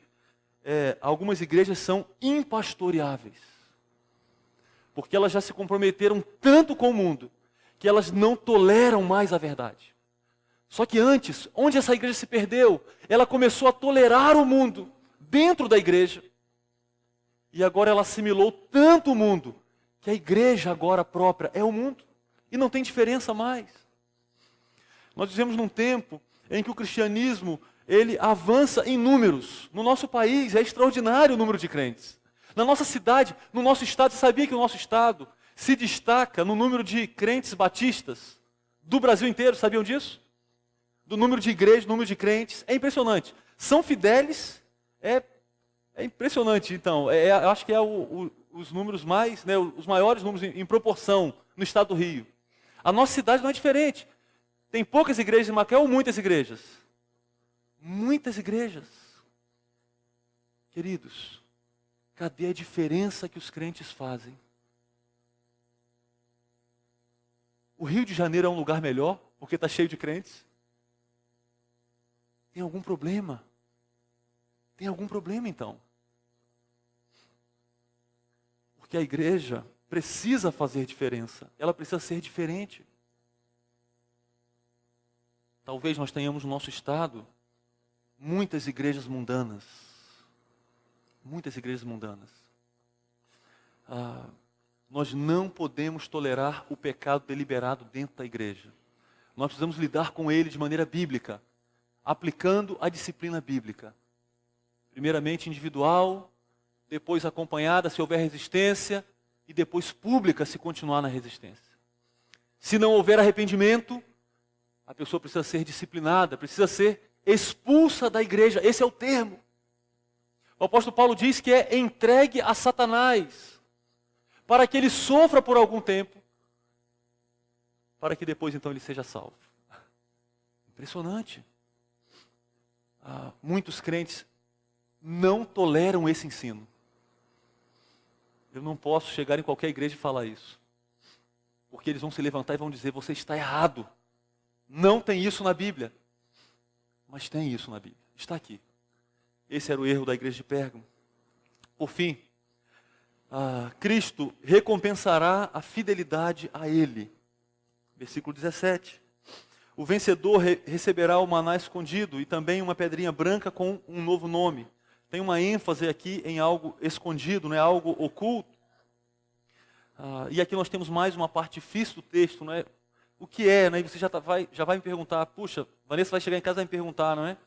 algumas igrejas são impastoreáveis, porque elas já se comprometeram tanto com o mundo, que elas não toleram mais a verdade. Só que antes, onde essa igreja se perdeu, ela começou a tolerar o mundo dentro da igreja, e agora ela assimilou tanto o mundo, que a igreja agora própria é o mundo, e não tem diferença mais. Nós vivemos num tempo em que o cristianismo, ele avança em números. No nosso país é extraordinário o número de crentes. Na nossa cidade, no nosso estado, você sabia que o nosso estado se destaca no número de crentes batistas do Brasil inteiro, sabiam disso? Do número de igrejas, número de crentes, é impressionante. São Fidélis é impressionante, então. Eu acho que é os números mais, os maiores números em proporção no estado do Rio. A nossa cidade não é diferente. Tem poucas igrejas em Macau ou muitas igrejas? Muitas igrejas. Queridos, cadê a diferença que os crentes fazem? O Rio de Janeiro é um lugar melhor porque está cheio de crentes? Tem algum problema? Tem algum problema então? Porque a igreja precisa fazer diferença. Ela precisa ser diferente. talvez nós tenhamos no nosso estado muitas igrejas mundanas. Muitas igrejas mundanas. Nós não podemos tolerar o pecado deliberado dentro da igreja. Nós precisamos lidar com ele de maneira bíblica, aplicando a disciplina bíblica. Primeiramente individual, depois acompanhada se houver resistência, e depois pública se continuar na resistência. Se não houver arrependimento, a pessoa precisa ser disciplinada, precisa ser expulsa da igreja. Esse é o termo. O apóstolo Paulo diz que é entregue a Satanás, para que ele sofra por algum tempo, para que depois então ele seja salvo. Impressionante. Muitos crentes não toleram esse ensino. Eu não posso chegar em qualquer igreja e falar isso, porque eles vão se levantar e vão dizer: você está errado, não tem isso na Bíblia. Mas tem isso na Bíblia, está aqui. Esse era o erro da igreja de Pérgamo. Por fim, Cristo recompensará a fidelidade a Ele. Versículo 17. O vencedor receberá o maná escondido e também uma pedrinha branca com um novo nome. Tem uma ênfase aqui em algo escondido, não é algo oculto. E aqui nós temos mais uma parte difícil do texto, não é? O que é, né? E você já vai me perguntar, puxa, Vanessa vai chegar em casa e vai me perguntar, não é?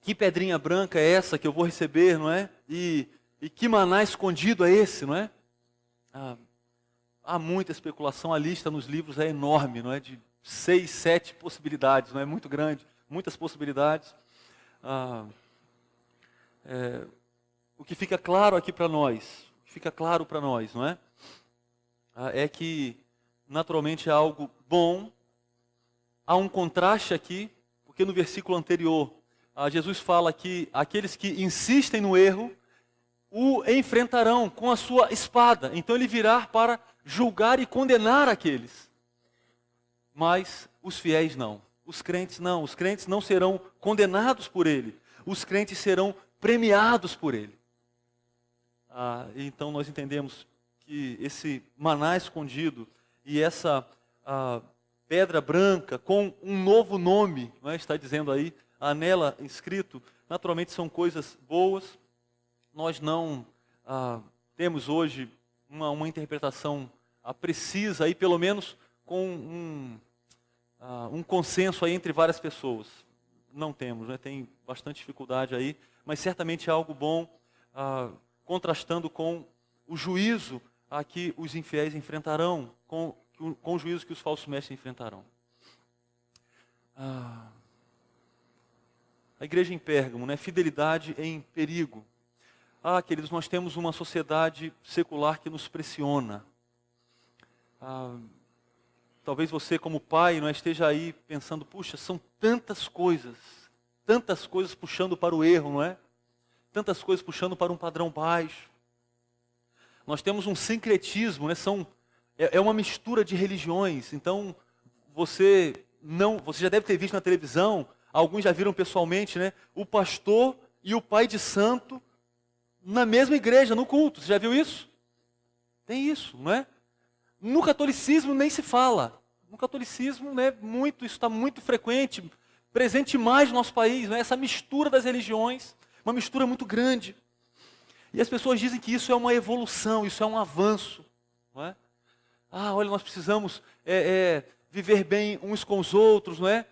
Que pedrinha branca é essa que eu vou receber, não é? E que maná escondido é esse, não é? Há muita especulação, a lista nos livros é enorme, não é? De 6, 7 possibilidades, não é? Muito grande, muitas possibilidades. O que fica claro aqui para nós, não é? É que naturalmente é algo bom. Há um contraste aqui, porque no versículo anterior, Jesus fala que aqueles que insistem no erro o enfrentarão com a sua espada. Então ele virá para julgar e condenar aqueles. Mas os fiéis não. Os crentes não serão condenados por ele. Os crentes serão premiados por ele. Então nós entendemos que esse maná escondido e essa pedra branca com um novo nome, não é? Está dizendo aí, nela inscrito, naturalmente são coisas boas. Nós não temos hoje uma interpretação precisa, aí, pelo menos com um consenso aí entre várias pessoas. Não temos, né? Tem bastante dificuldade aí, mas certamente é algo bom, contrastando com o juízo que os infiéis enfrentarão, com o juízo que os falsos mestres enfrentarão. A igreja em Pérgamo, né? Fidelidade em perigo. Queridos, nós temos uma sociedade secular que nos pressiona. Talvez você, como pai, não esteja aí pensando: puxa, são tantas coisas puxando para o erro, não é? Tantas coisas puxando para um padrão baixo. Nós temos um sincretismo, né? É uma mistura de religiões. Então, você já deve ter visto na televisão, alguns já viram pessoalmente, né? O pastor e o pai de santo na mesma igreja, no culto. Você já viu isso? Tem isso, não é? No catolicismo nem se fala. No catolicismo, né, isso está muito frequente, presente mais no nosso país, né? Essa mistura das religiões, uma mistura muito grande. E as pessoas dizem que isso é uma evolução, isso é um avanço, não é? Olha, nós precisamos viver bem uns com os outros, não é?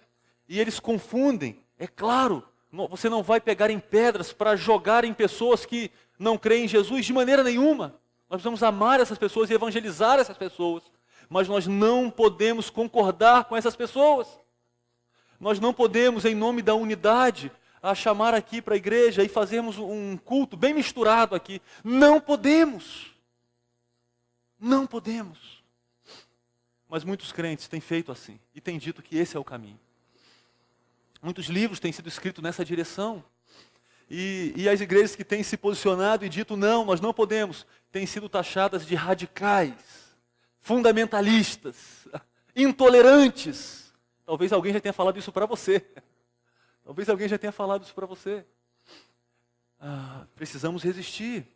E eles confundem. É claro, você não vai pegar em pedras para jogar em pessoas que não creem em Jesus de maneira nenhuma. Nós precisamos amar essas pessoas e evangelizar essas pessoas. Mas nós não podemos concordar com essas pessoas. Nós não podemos, em nome da unidade, chamar aqui para a igreja e fazermos um culto bem misturado aqui. Não podemos. Não podemos. Mas muitos crentes têm feito assim e têm dito que esse é o caminho. Muitos livros têm sido escritos nessa direção. E as igrejas que têm se posicionado e dito: não, nós não podemos, têm sido taxadas de radicais, fundamentalistas, intolerantes. Talvez alguém já tenha falado isso para você. Precisamos resistir.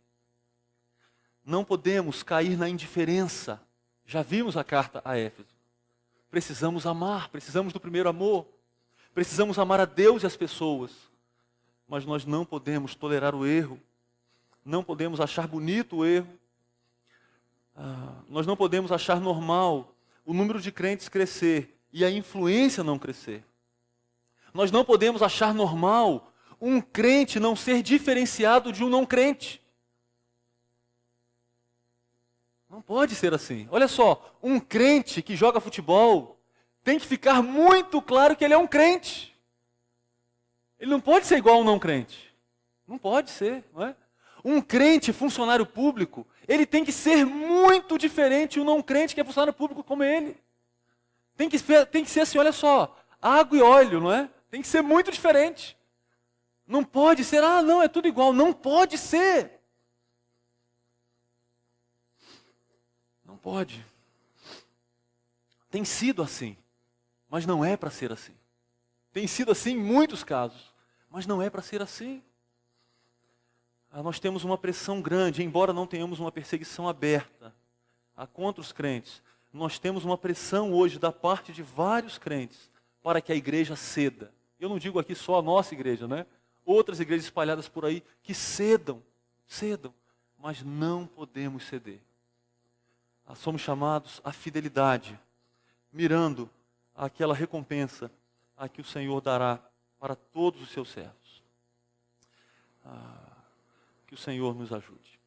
Não podemos cair na indiferença. Já vimos a carta a Éfeso. Precisamos amar, precisamos do primeiro amor. Precisamos amar a Deus e as pessoas. Mas nós não podemos tolerar o erro. Não podemos achar bonito o erro. Nós não podemos achar normal o número de crentes crescer e a influência não crescer. Nós não podemos achar normal um crente não ser diferenciado de um não crente. Não pode ser assim. Olha só, um crente que joga futebol tem que ficar muito claro que ele é um crente. Ele não pode ser igual a um não crente. Não pode ser, não é? Um crente, funcionário público, ele tem que ser muito diferente de um não crente que é funcionário público como ele. Tem que ser assim, olha só, água e óleo, não é? Tem que ser muito diferente. Não pode ser, não, é tudo igual. Não pode ser. Não pode. Tem sido assim, mas não é para ser assim. Tem sido assim em muitos casos, mas não é para ser assim. Nós temos uma pressão grande, embora não tenhamos uma perseguição aberta contra os crentes. Nós temos uma pressão hoje da parte de vários crentes para que a igreja ceda. Eu não digo aqui só a nossa igreja, né? Outras igrejas espalhadas por aí que cedam, mas não podemos ceder. Somos chamados à fidelidade, mirando aquela recompensa a que o Senhor dará para todos os seus servos. Que o Senhor nos ajude.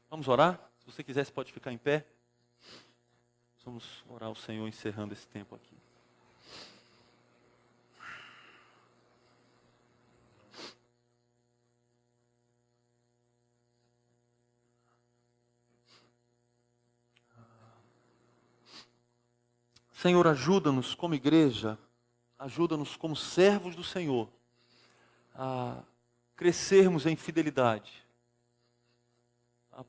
Vamos orar? Se você quiser, você pode ficar em pé. Vamos orar ao Senhor encerrando esse tempo aqui. Senhor, ajuda-nos como igreja, ajuda-nos como servos do Senhor a crescermos em fidelidade.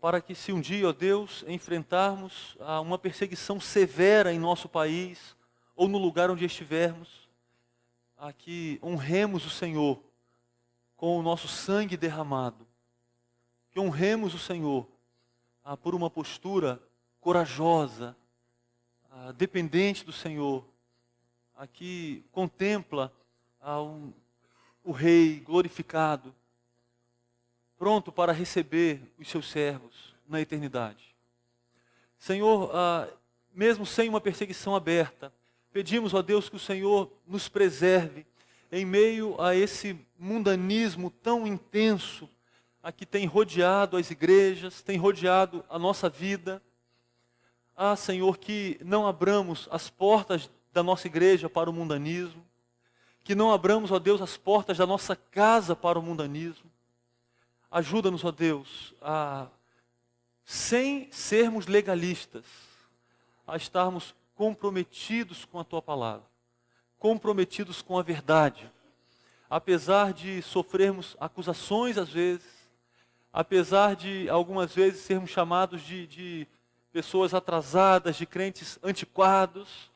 Para que se um dia, ó Deus, enfrentarmos uma perseguição severa em nosso país ou no lugar onde estivermos, que honremos o Senhor com o nosso sangue derramado, que honremos o Senhor por uma postura corajosa, dependente do Senhor, que contempla o Rei glorificado, pronto para receber os seus servos na eternidade. Senhor, mesmo sem uma perseguição aberta, pedimos, ó Deus, que o Senhor nos preserve em meio a esse mundanismo tão intenso que tem rodeado as igrejas, tem rodeado a nossa vida. Senhor, que não abramos as portas da nossa igreja para o mundanismo, que não abramos, ó Deus, as portas da nossa casa para o mundanismo. Ajuda-nos, ó Deus, sem sermos legalistas, a estarmos comprometidos com a Tua palavra, comprometidos com a verdade. Apesar de sofrermos acusações às vezes, apesar de algumas vezes sermos chamados de pessoas atrasadas, de crentes antiquados,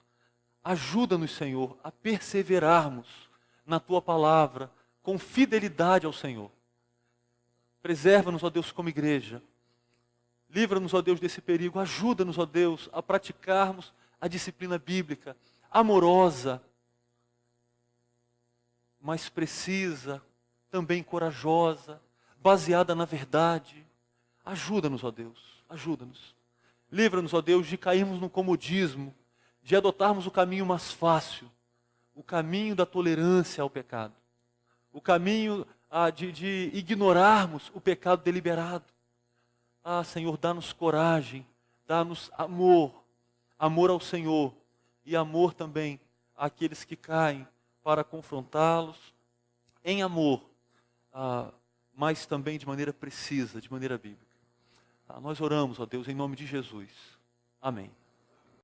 ajuda-nos, Senhor, a perseverarmos na Tua palavra, com fidelidade ao Senhor. Preserva-nos, ó Deus, como igreja. Livra-nos, ó Deus, desse perigo. Ajuda-nos, ó Deus, a praticarmos a disciplina bíblica, amorosa, mas precisa, também corajosa, baseada na verdade. Ajuda-nos, ó Deus, ajuda-nos. Livra-nos, ó Deus, de cairmos no comodismo, de adotarmos o caminho mais fácil, o caminho da tolerância ao pecado, o caminho de ignorarmos o pecado deliberado. Senhor, dá-nos coragem, dá-nos amor ao Senhor e amor também àqueles que caem, para confrontá-los em amor, mas também de maneira precisa, de maneira bíblica. Nós oramos, ó Deus, em nome de Jesus. Amém.